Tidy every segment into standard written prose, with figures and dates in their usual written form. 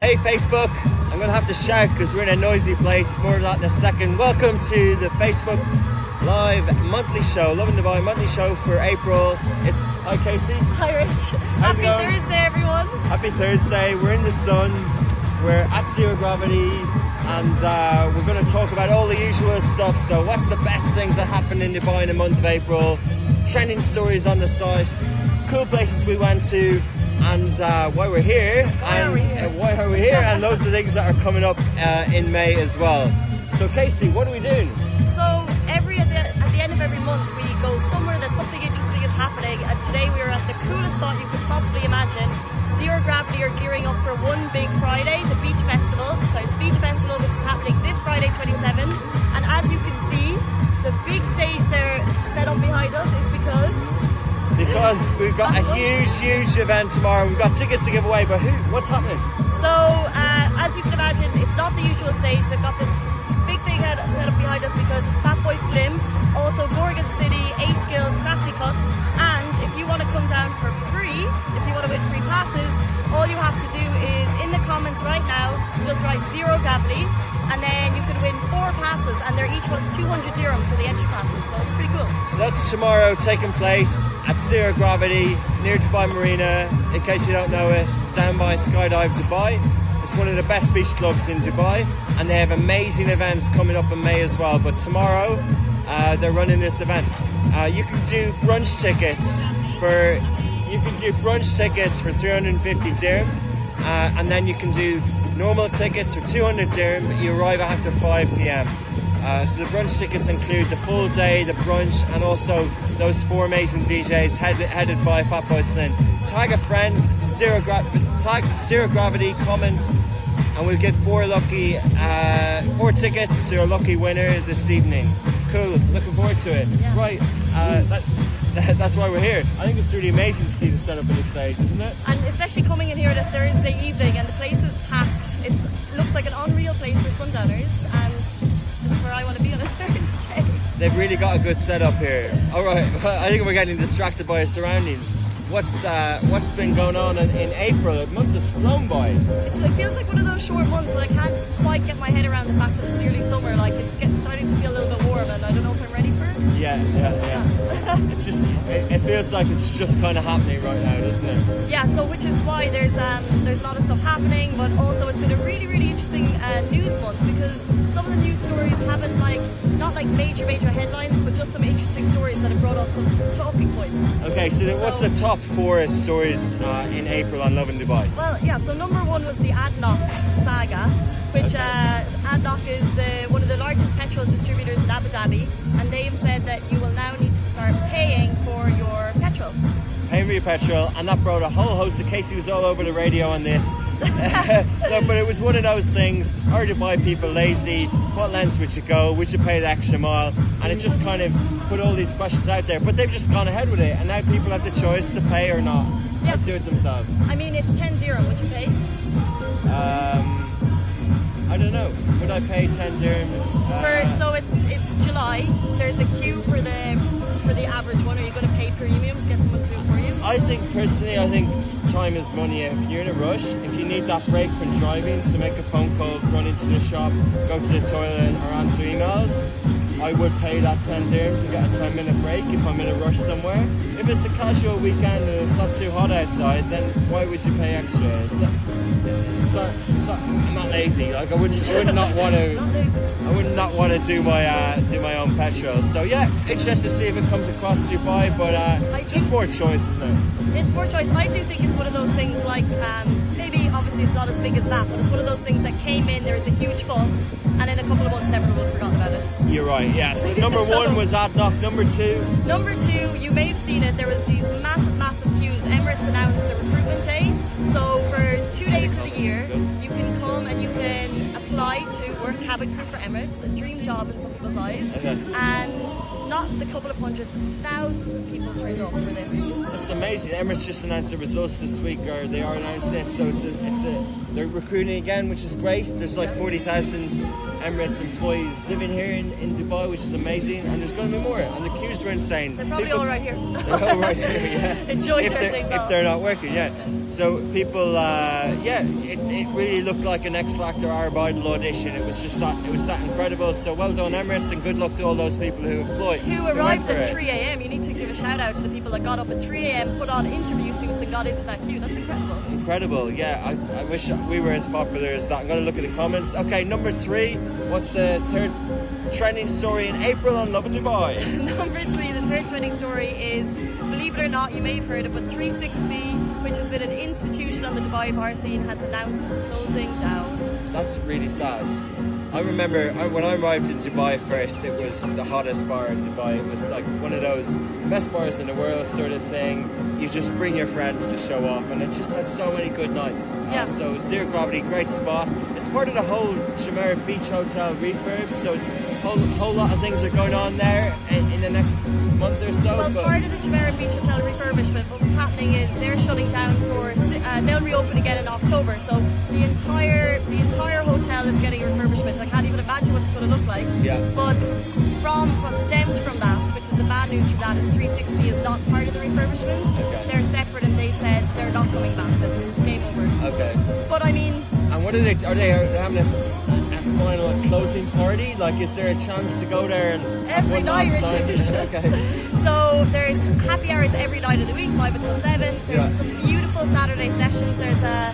Hey Facebook, I'm going to have to shout because we're in a noisy place. More of that in a second. Welcome to the Facebook Live monthly show, Lovin Dubai monthly show for April. Hi Casey. Hi Rich. Happy Thursday everyone. Happy Thursday. We're in the sun. We're at zero gravity and we're going to talk about all the usual stuff. So what's the best things that happened in Dubai in the month of April? Trending stories on the site. Cool places we went to. And why we're here, why are we here, and loads of things that are coming up in May as well. So Casey, what are we doing? So at the end of every month we go somewhere that something interesting is happening, and today we are at the coolest spot you could possibly imagine. Zero Gravity are gearing up for one big Friday, the Beach Festival, which is happening this Friday 27. And as you can see, the big stage there set up behind us is because we've got a huge event tomorrow. We've got tickets to give away, but what's happening? So, as you can imagine, it's not the usual stage. They've got this big thing set up behind us because it's Fatboy Slim, also Gorgon City, A-Skills, Crafty Cuts, and if you want to come down for free, if you want to win free passes, all you have to do is, in the comments right now, just write Zero Gravity, and then you could win 4 passes, and they're each worth 200 dirham for the entry passes, so it's pretty cool. So that's tomorrow, taking place at Zero Gravity, near Dubai Marina, in case you don't know it, down by Skydive Dubai. It's one of the best beach clubs in Dubai, and they have amazing events coming up in May as well, but tomorrow they're running this event. You can do brunch tickets for 350 dirham, and then you can do normal tickets for 200 dirham, but you arrive after 5 p.m. So the brunch tickets include the full day, the brunch, and also those 4 amazing DJs headed by Fatboy Slim. Tag a friends, tag Zero Gravity, comment, and we'll get 4 tickets to a lucky winner this evening. Cool, looking forward to it. Yeah. Right, that's why we're here. I think it's really amazing to see the setup of the stage, isn't it? And especially coming in here at a Thursday evening, and the place is packed. It looks like an unreal place for sundowners, and this is where I want to be on a Thursday. They've really got a good setup here. All right, I think we're getting distracted by our surroundings. What's been going on in April? A month has flown by. It feels like one of those short months, and I can't quite get my head around the fact that it's nearly summer. Like it's starting to feel a little bit warm, and I don't know if I'm ready for it. Yeah. It's just, it feels like it's just kind of happening right now, doesn't it? Yeah. So which is why there's a lot of stuff happening, but also it's been a really interesting news month because some of the news stories haven't not major headlines, but just some interesting stories that have brought on some talking points. Okay, so what's the top 4 stories in April on Lovin Dubai? Well, yeah, so number 1 was the ADNOC saga, which ADNOC is one of the largest petrol distributors in Abu Dhabi, and they've said that you will now need to start paying for your petrol. Paying for your petrol, and that brought a whole host of Casey was all over the radio on this. No, but it was one of those things, are Dubai people lazy? What lengths would you go? Would you pay the extra mile? And it just kind of put all these questions out there, but they've just gone ahead with it, and now people have the choice to pay or not, or do it themselves. I mean, it's 10 dirham, would you pay? I don't know, would I pay 10 dirhams? So it's July, there's a queue for the average one. Are you going to pay premium to get someone to do it for you? I think time is money. If you're in a rush, if you need that break from driving to make a phone call, run into the shop, go to the toilet or answer emails, I would pay that 10 dirhams to get a 10-minute break if I'm in a rush somewhere. If it's a casual weekend and it's not too hot outside, then why would you pay extra? I'm not lazy. Like I would not want to do my own petrol. So yeah, interested to see if it comes across Dubai, but just more choice, isn't it? It's more choice. I do think it's one of those things like maybe obviously it's not as big as that, but it's one of those things that came in. There was a huge fuss, and in a couple of months everyone would have forgotten about it. You're right. Yeah. So number 1 was ADNOC. Number 2. Number 2, you may have seen it. There was these massive queues. Emirates announced a recruitment day. So for 2 days of the year, you can come and you can apply to work cabin crew for Emirates, a dream job in some people's eyes. Okay. And not the couple of hundreds, thousands of people turned up for this. That's amazing. Emirates just announced the results this week, or they are announcing it. So it's a they're recruiting again, which is great. There's like 40,000 Emirates employees living here in Dubai, which is amazing, and there's going to be more. And the queues were insane. They're probably all right here. They're all right here, yeah. Enjoying their days off. If they're not working, yeah. So people, it really looked like an X Factor Arab Idol audition. It was that incredible. So well done, Emirates, and good luck to all those people who arrived at 3 a.m. You need to give a shout out to the people that got up at 3 a.m., put on interview suits, and got into that queue. That's incredible. Incredible, yeah. I wish we were as popular as that. I'm going to look at the comments. Okay, number 3. What's the third trending story in April on Lovin Dubai? Number 3, the third trending story is, believe it or not, you may have heard it, but 360, which has been an institution on the Dubai bar scene, has announced it's closing down. That's really sad. I remember when I arrived in Dubai first, it was the hottest bar in Dubai. It was like one of those best bars in the world sort of thing. You just bring your friends to show off, and it just had so many good nights. Yeah. So Zero Gravity, great spot. It's part of the whole Jumeirah Beach Hotel refurb, so it's a whole lot of things are going on there in the next month or so. Well, part of the Jumeirah Beach Hotel refurbishment, but what's happening is they're shutting down they'll reopen again in October. So the entire hotel is getting a refurbishment. I can't even imagine what it's going to look like. Yeah. But what stemmed from that, which is the bad news from that, is 360 is not part of the refurbishment. Okay. They're separate, and they said they're not coming back. That's game over. Okay. But I mean, and what are they having a final closing party? Like, is there a chance to go there and every night, Richard? Okay. So there's happy hours every night of the week, 5 until 7. There's some beautiful Saturday sessions. There's a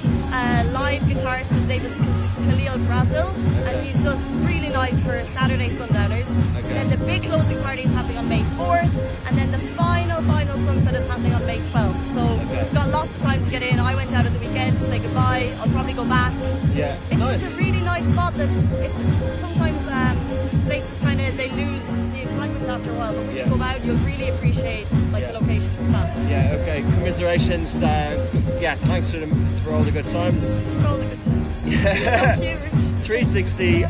live guitarist. His name is Khalil Brazil, and he's just really nice for Saturday sundowners. Okay. And then the big closing party is happening on May 4th, and then the final sunset is happening on May 12th. So we've got lots of time to get in. I went out at the weekend to say goodbye. I'll probably go back. Yeah, it's nice. just a really nice spot. That it's sometimes places kind of they lose the excitement after a while, but when you go out, you'll really appreciate the location and stuff. Yeah. Okay. Commiserations. Thanks for all the good times. For all the good times. Yeah. You're so cute, Rich. 360,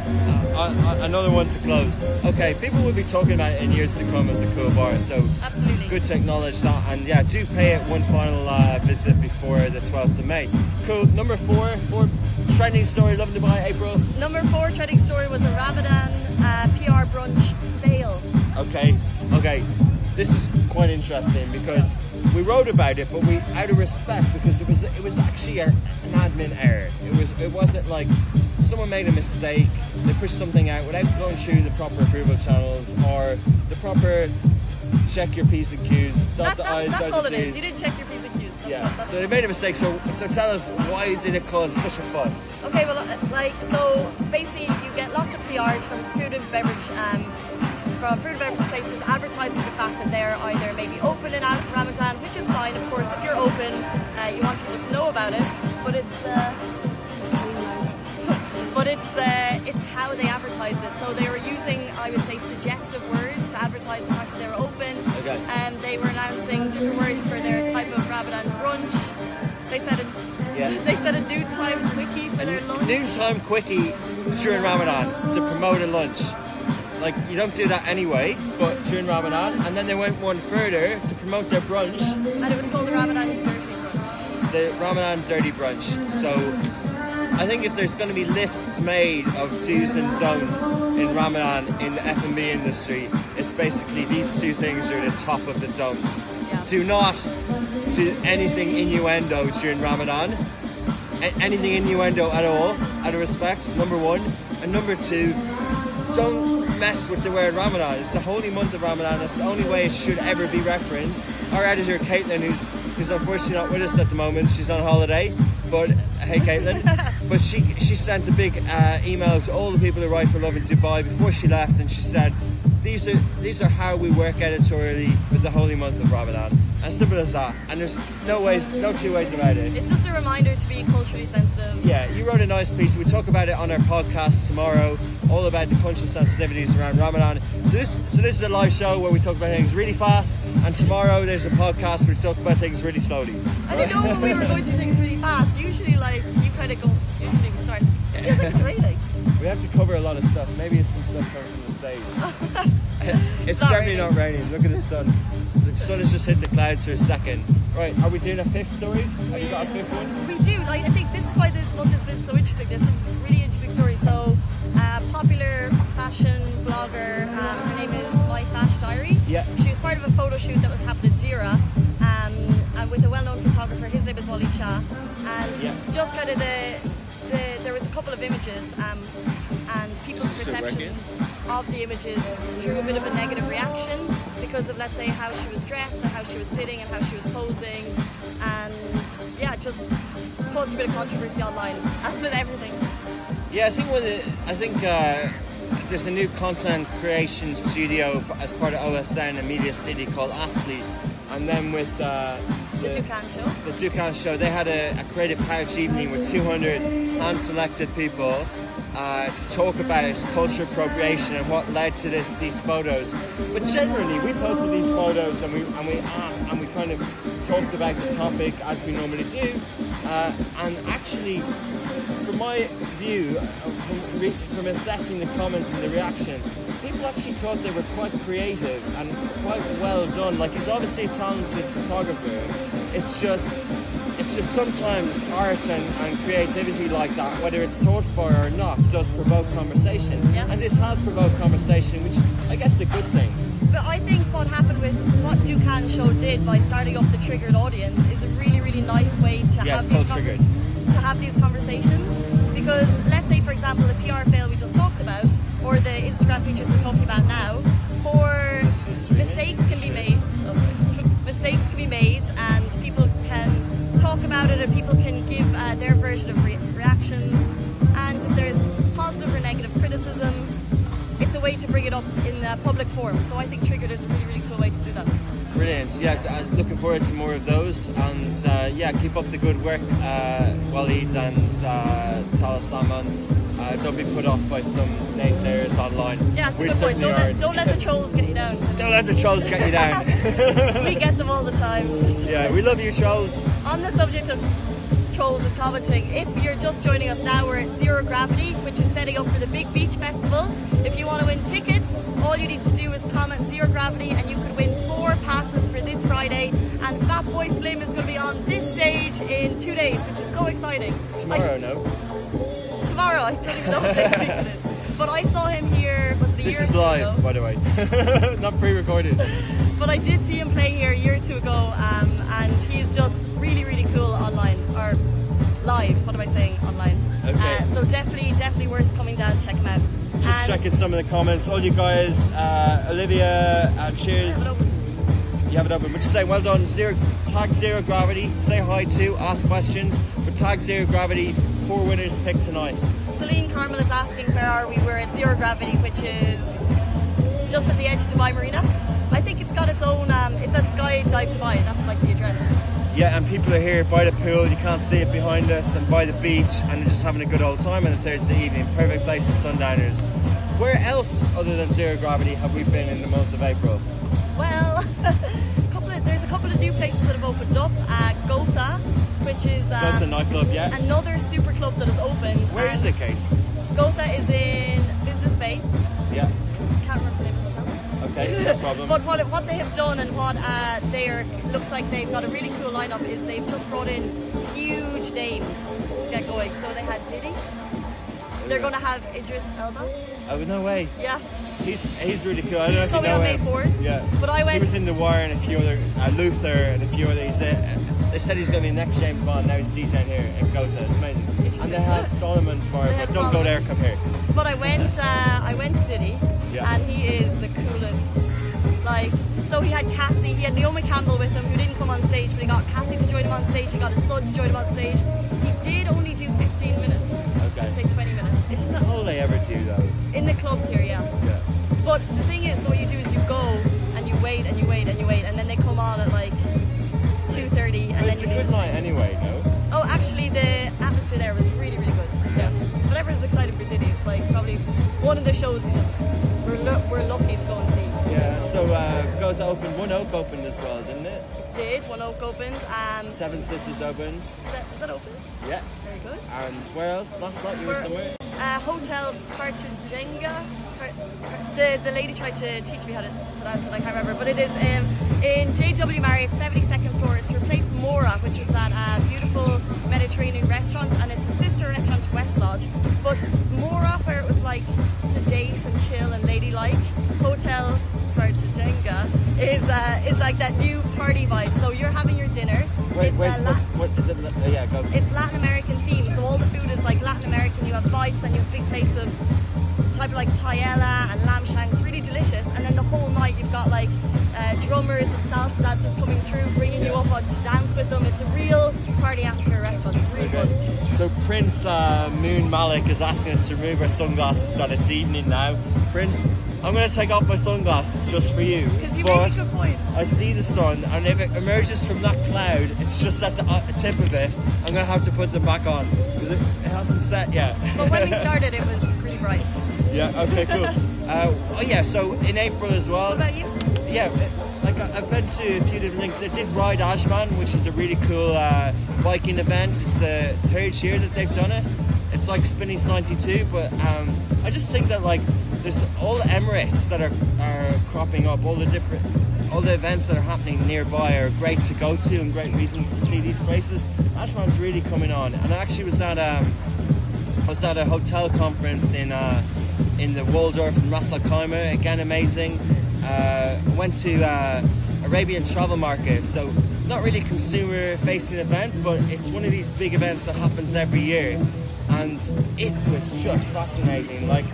another one to close. Okay, people will be talking about it in years to come as a cool bar, so absolutely good to acknowledge that, and do pay it one final visit before the 12th of May. Cool. Number 4 trending story, Lovin Dubai, April. Number 4 trending story was a Ramadan PR brunch fail. Okay. This was quite interesting because we wrote about it, but we, out of respect, because it was actually an admin error. It wasn't like someone made a mistake, they pushed something out without going through the proper approval channels or the proper check your P's and Q's, dot the I's, that's dot all the it is. T's. You didn't check your P's and Q's. So they made a mistake. So tell us, why did it cause such a fuss? Okay, well, so basically you get lots of PRs from food and beverage places advertising the fact that they're either maybe open in Ramadan, which is fine, of course. If you're open, you want people to know about it, but it's how they advertised it. So they were using, I would say, suggestive words to advertise the fact that they were open. Okay. They were announcing different words for their type of Ramadan brunch. They said a noontime quickie for their lunch. Noontime quickie during Ramadan to promote a lunch. Like, you don't do that anyway, but during Ramadan. And then they went one further to promote their brunch. And it was called the Ramadan Dirty Brunch. The Ramadan Dirty Brunch. So I think if there's going to be lists made of do's and don'ts in Ramadan in the F&B industry, it's basically these two things are the top of the don'ts. Yeah. Do not do anything innuendo during Ramadan. Anything innuendo at all, out of respect, number 1. And number 2, don't mess with the word Ramadan. It's the holy month of Ramadan. It's the only way it should ever be referenced. Our editor, Caitlin, who's unfortunately not with us at the moment, she's on holiday, but hey Caitlin, but she sent a big email to all the people who write for Lovin Dubai before she left, and she said, these are how we work editorially with the holy month of Ramadan. As simple as that. And there's no two ways about it. It's just a reminder to be culturally sensitive. Yeah, you wrote a nice piece. We talk about it on our podcast tomorrow, all about the cultural sensitivities around Ramadan. So this is a live show where we talk about things really fast, and tomorrow there's a podcast where we talk about things really slowly. I didn't know when we were going to do things really fast. Usually, you kind of go, usually we start. It feels like it's raining. We have to cover a lot of stuff. Maybe it's some stuff coming from the stage. It's certainly not raining. Look at the sun. the sun has just hit the clouds for a second. Right, are we doing a fifth story? Have you got a fifth one? We do. Like, I think this is why this month has been so interesting. There's some really interesting stories. So, popular fashion blogger, her name is My Fash Diary. Yeah. She was part of a photo shoot that was happening in Dira, and with a well-known photographer. His name is Wally Shah. And just kind of there was a couple of images, and people's perceptions of the images drew a bit of a negative reaction because of, let's say, how she was dressed and how she was sitting and how she was posing, and yeah, just caused a bit of controversy online, as with everything. Yeah, I think there's a new content creation studio as part of OSN and Media City called Astley, and then with the Dukan Show, they had a creative couch evening with 200 hand-selected people to talk about culture appropriation and what led to these photos. But generally, we posted these photos and we kind of talked about the topic as we normally do. And actually, from my view, from assessing the comments and the reaction, people actually thought they were quite creative and quite well done. Like, he's obviously a talented photographer. It's just sometimes art and creativity like that, whether it's thought for or not, does provoke conversation. Yeah. And this has provoked conversation, which I guess is a good thing. But I think what happened with what Dukan Show did by starting up the Triggered audience is a really, really nice way to have these conversations. Because let's say, for example, the PR fail we just talked about, or the Instagram features we're talking about now, mistakes can be made. Mistakes can be made, and people can talk about it, and people can give their version of reactions. And if there's positive or negative criticism, it's a way to bring it up in the public forum. So I think Triggered is a really, really cool way to do that. Brilliant. Yeah, looking forward to more of those. And yeah, keep up the good work, Walid and Tala Salman. Don't be put off by some naysayers online. Yeah, it's a good point. Don't let the trolls get you down. Don't let the trolls get you down. We get them all the time. Yeah, we love you, trolls. On the subject of trolls and commenting, if you're just joining us now, we're at Zero Gravity, which is setting up for the Big Beach Festival. If you want to win tickets, all you need to do is comment Zero Gravity and you could win 4 passes for this Friday. And Fatboy Slim is going to be on this stage in 2 days, which is so exciting. Tomorrow, Tomorrow, I don't even know what day it is. But I saw him here, was it a year or two ago? This is live, by the way, not pre-recorded. But I did see him play here a year or two ago, and he's just really, really cool online, or live, what am I saying, online. Okay. So definitely worth coming down to check him out. Just checking some of the comments. All you guys, Olivia, cheers. You have it open. But just say, well done, tag Zero Gravity, say hi to, ask questions, but tag Zero Gravity, 4 winners picked tonight. Celine Carmel is asking where are we. We're at Zero Gravity, which is just at the edge of Dubai Marina. I think it's got its own, it's at Sky Dive Dubai, that's like the address. Yeah, and people are here by the pool, you can't see it behind us, and by the beach, and they're just having a good old time on a Thursday evening. Perfect place for sundowners. Where else, other than Zero Gravity, have we been in the month of April? Well, there's a couple of new places that have opened up. Gotha, which is Gotha nightclub, yeah. Another super club that has opened. Where is it, Case? Gotha is in Business Bay. Yeah. Can't remember the name of the hotel. Okay, no problem. But what they have done and what looks like they've got a really cool lineup is they've just brought in huge names to get going. So they had Diddy. They're going to have Idris Elba. Oh, no way. Yeah. He's really cool. I don't know if you know him. He's coming on May 4th. Yeah. But I went. He was in The Wire and a few other, Luther and a few others. They said he's going to be the next James Bond. Now he's DJing here in Gotha. It's amazing. And they had Solomon for it, but don't go there, come here. But I went to Diddy, and he is the coolest. Like, so he had Cassie, he had Naomi Campbell with him, who didn't come on stage, but he got Cassie to join him on stage, he got his son to join him on stage. He did only do 15 minutes. Okay. I'd say 20 minutes. Isn't that all they ever do, though? In the clubs here, yeah. But the thing is, so what you do is you go, and you wait, and you wait, and you wait, and then they come on at like 2:30, and then it's a good night anyway, no? Oh, actually, the atmosphere there was really, really good. Yeah. But everyone's excited for Diddy. It's like probably one of the shows we're lucky to go and see. Yeah, so Gotha opened, One Oak opened as well, didn't it? It did, One Oak opened. Seven Sisters opened. Is that open? Yeah. Very good. And where else? Last night you were somewhere? Hotel Cartagena. The lady tried to teach me how to pronounce it, I can't remember, but it is In JW Marriott, 72nd floor. It's replaced Mora, which was that beautiful Mediterranean restaurant, and it's a sister restaurant to West Lodge. But Mora, where it was like sedate and chill and ladylike, Hotel Cartagena is like that new party vibe. So you're having your dinner. What is it? Yeah, go. It's Latin American themed, so all the food is like Latin American. You have bites and you have big plates of type of like paella and lamb shanks, really delicious. And then the whole night you've got like drummers and salsa dancers coming through, bringing you up on to dance with them. It's a real party atmosphere restaurant. It's really fun. So Prince Moon Malik is asking us to remove our sunglasses that it's evening now. Prince, I'm going to take off my sunglasses just for you. Because you make a good point. I see the sun, and if it emerges from that cloud, it's just at the tip of it. I'm going to have to put them back on because it hasn't set yet. But when we started, it was pretty bright. Yeah, okay, cool. Oh yeah, so in April as well. What about you? Yeah, like I've been to a few different things. I did Ride Ashman, which is a really cool biking event. It's the 3rd year that they've done it. It's like Spinny's 92, but I just think that like there's all the Emirates that are cropping up, all the events that are happening nearby are great to go to and great reasons to see these places. Ashman's really coming on, and I actually was at a hotel conference in the Waldorf in Ras Al Khaimah, again amazing. Went to Arabian Travel Market, so not really consumer facing event, but it's one of these big events that happens every year, and it was just fascinating. Like,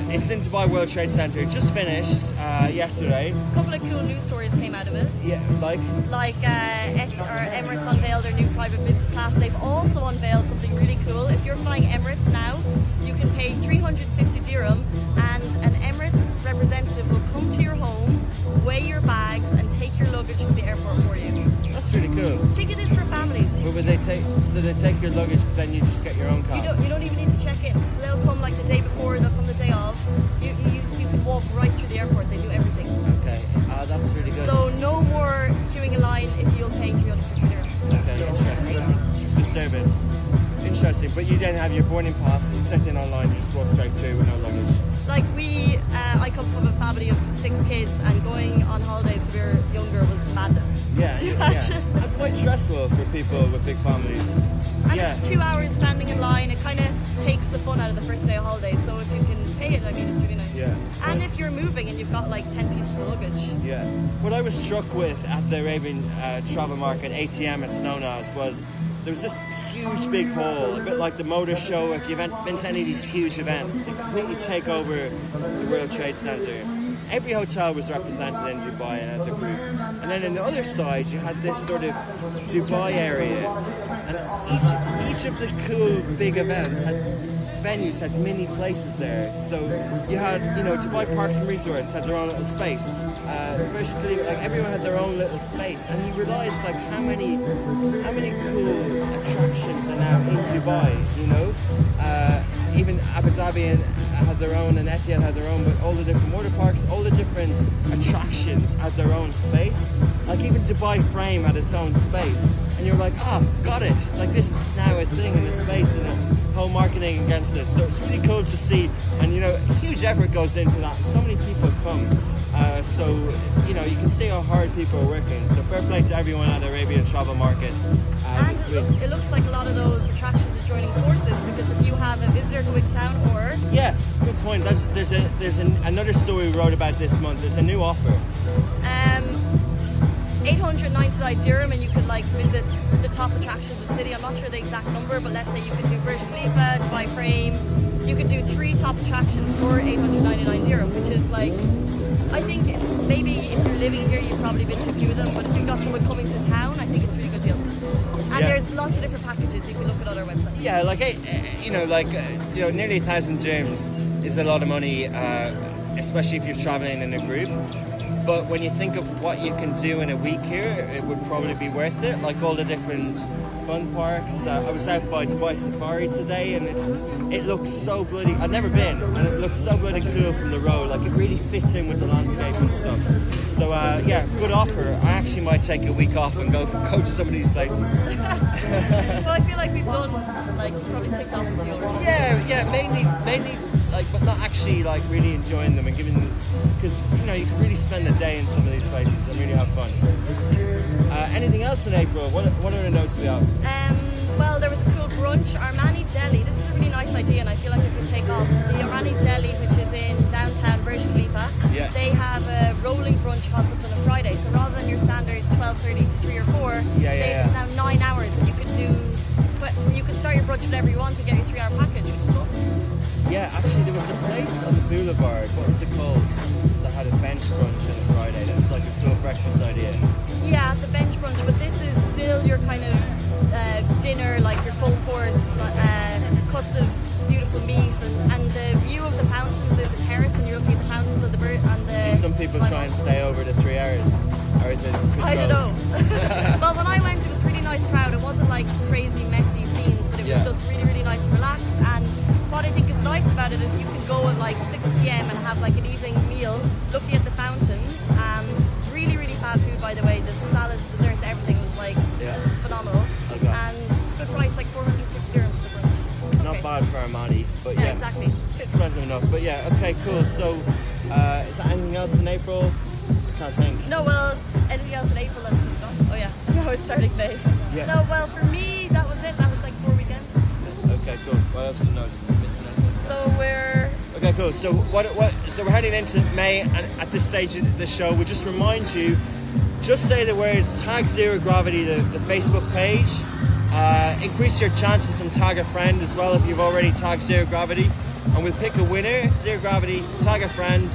it's in Dubai World Trade Center. It just finished yesterday. A couple of cool news stories came out of it. Yeah, like Emirates unveiled their new private business class. They've also unveiled something really cool. If you're flying Emirates now, you can pay 350 dirham, and an Emirates representative will come to your home, weigh your bags, and take your luggage to the airport for you. That's really cool. Think of this for families. What would they take? So they take your luggage, but then you just get your own car. You don't even need to check in. So they'll come like the day before, they'll come the day of. You can walk right through the airport. They do everything. Okay, that's really good. So no more queuing in line if you'll pay 350 dirham. Okay, interesting. It's good service. Interesting, but you then have your boarding pass, you checked in online, you just walk straight through with no luggage. Like I come from a family of 6 kids, and going on holidays when we were younger was madness. Yeah, and quite stressful for people with big families. And it's 2 hours standing in line. It kind of takes the fun out of the first day of holidays. So if you can pay it, I mean, it's really nice. Yeah. And if you're moving and you've got like 10 pieces of luggage. Yeah. What I was struck with at the Arabian Travel Market, ATM it's known as, was there was this huge big hall, a bit like the Motor Show. If you've been to any of these huge events, they completely take over the World Trade Center. Every hotel was represented in Dubai as a group. And then on the other side, you had this sort of Dubai area. And each of the cool big events venues had mini places there. So you had, Dubai Parks and Resorts had their own little space. Basically, like everyone had their own little space, and you realise like how many cool attractions are now in Dubai. Even Abu Dhabi had their own, and Etihad had their own, but all the different water parks, all the different attractions had their own space. Like even Dubai Frame had its own space, and you're like, got it. Like this is now a thing in the space, and the whole marketing against it. So it's really cool to see, and huge effort goes into that. So many people come, so you can see how hard people are working. So fair play to everyone at the Arabian Travel Market. And it looks like a lot of those attractions are joining forces, because if you have a visitor coming to town, or good point. There's another story we wrote about this month. There's a new offer. 899 dirham, and you could visit the top attractions of the city. I'm not sure the exact number, but let's say you could do Burj Khalifa, Dubai Frame. You could do 3 top attractions for 899 dirham, which is I think it's, maybe if you're living here, you've probably been to a few of them, but if you've got someone coming to town, I think it's a really good deal. And there's lots of different packages you can look at on our website. Yeah, nearly 1,000 dirhams is a lot of money, especially if you're traveling in a group. But when you think of what you can do in a week here, it would probably be worth it. Like all the different fun parks. I was out by Dubai Safari today, and it looks so bloody. I've never been, and it looks so bloody cool from the road. Like it really fits in with the landscape and stuff. So good offer. I actually might take a week off and go to some of these places. Well, I feel like we've done probably ticked off a few already. Yeah. Yeah, mainly like, but not actually like really enjoying them and giving them, because you know you can really spend a day in some of these places and really have fun. Anything else in April? What are the notes about? Well, there was a cool brunch, Armani Deli. This is a really nice idea, and I feel like it could take off. The Armani Deli, which is in downtown Burj Khalifa, they have a rolling brunch concept on a Friday. So rather than your standard 12:30 to 3 or 4, it's now 9 hours, and you can start your brunch whenever you want to get your 3-hour package, which is awesome. Yeah, actually, there was a place on the boulevard. What was it called? That had a bench brunch on a Friday. That was like a cool breakfast idea. Yeah, the bench brunch, but this is still your kind of dinner, like your full course, cuts of beautiful meat, and the view of the fountains. There's a terrace, and you're looking at the fountains of the bird. And do some people try and stay over the 3 hours, or is it controlled? I don't know. Well, when I went, it was a really nice crowd. It wasn't like crazy, messy scenes, but it was just really, really nice and relaxed. And what I think is nice about it is you can go at like 6 p.m. and have like an evening meal, looking at the fountains. Really, really fab food, by the way. The salads, desserts, everything was like phenomenal. And it's a good price, like 450 dirhams for the brunch. It's not bad for Armani, but yeah, exactly. It's expensive enough, but yeah, okay, cool. So, is there anything else in April? I can't think. No, well, anything else in April that's just gone? Oh yeah, no, it's starting May. Yeah. No, well, for me, that was it. That was like 4 weekends. Okay, cool. What else are the notes? So we're... Okay, cool. So so we're heading into May, and at this stage of the show, we'll just remind you, just say the words tag Zero Gravity, the Facebook page. Increase your chances and tag a friend as well if you've already tagged Zero Gravity, and we'll pick a winner. Zero Gravity, tag a friend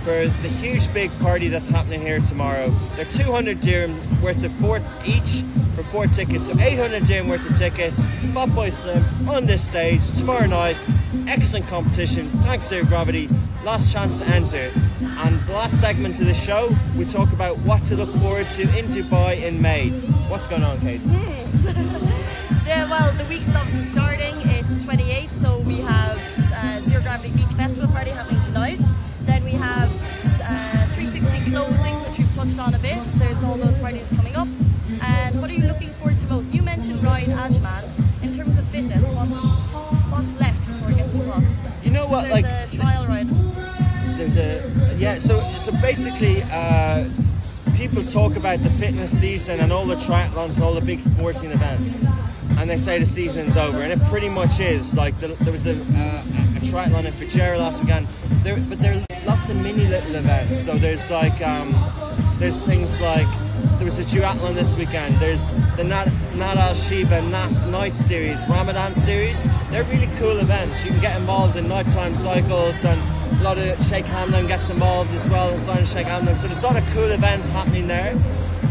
for the huge big party that's happening here tomorrow. They're 200 dirham worth of 4 each for 4 tickets, so 800 dirham worth of tickets. Fat Boy Slim on this stage tomorrow night. Excellent competition. Thanks Zero Gravity. Last chance to enter. And the last segment of the show, we talk about what to look forward to in Dubai in May. What's going on, Case? Yeah, well, the week is obviously starting. It's 28th, so we have Zero Gravity Beach Festival party happening tonight. Then we have 360 closing, which we've touched on a bit. There's all those parties coming up. And what are you looking forward to most? You mentioned Ryan Ashman. In terms of fitness, what's left before it gets to what? You know what, there's like a trial ride. There's a so basically people talk about the fitness season and all the triathlons and all the big sporting events, and they say the season's over, and it pretty much is. Like there was a triathlon in Fujairah last weekend, but there are lots of mini little events. So there's like there's things like there was a duathlon this weekend. There's the Nad Al Shiba Nas Night Series, Ramadan Series. They're really cool events. You can get involved in nighttime cycles, and a lot of Sheikh Hamdan gets involved as well, and Sheikh Hamdan. So there's a lot of cool events happening there.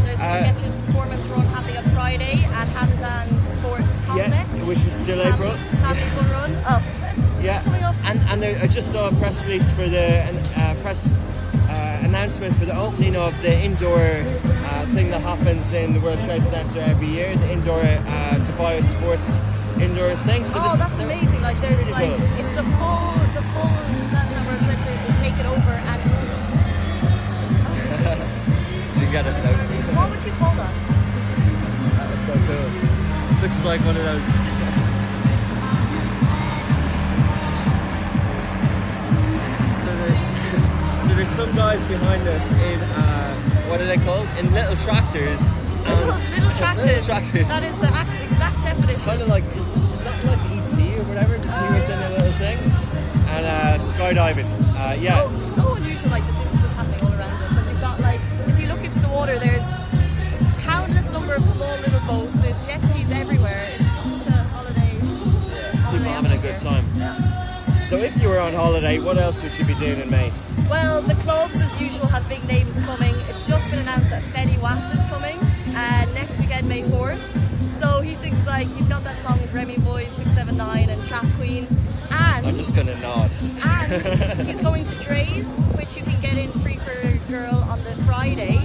There's a Sketches performance run happening on Friday at Hamdan Sports Complex. Which is still April. Family fun run. Oh, that's coming up. And I just saw a press release for the press announcement for the opening of the indoor thing that happens in the World Trade Center every year, the indoor Dubai Sports indoor thing. So that's amazing! Like there's really like cool. It's the full downtown World Trade Center is taken over, and you get it. What would you call that? That was so cool. Looks like one of those. So there's some guys behind us in what are they called? In little tractors. Little tractors. Little tractors. That is the exact definition. It's kind of like is that like ET or whatever? He was in a little thing. And skydiving. Yeah. So unusual, like that. This is just happening all around us, and we've got like if you look into the water, there's countless number of small little boats. There's jet skis everywhere. It's just such a holiday. People having a good time. Yeah. So if you were on holiday, what else would you be doing in May? Well, the clubs as usual have big names coming. It's just been announced that Fetty Wap is coming next weekend, May 4th. So he sings like he's got that song with Remy Boys, 679 and Trap Queen. And I'm just gonna nod. And he's going to Dre's, which you can get in free for a girl on the Friday,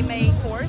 May 4th.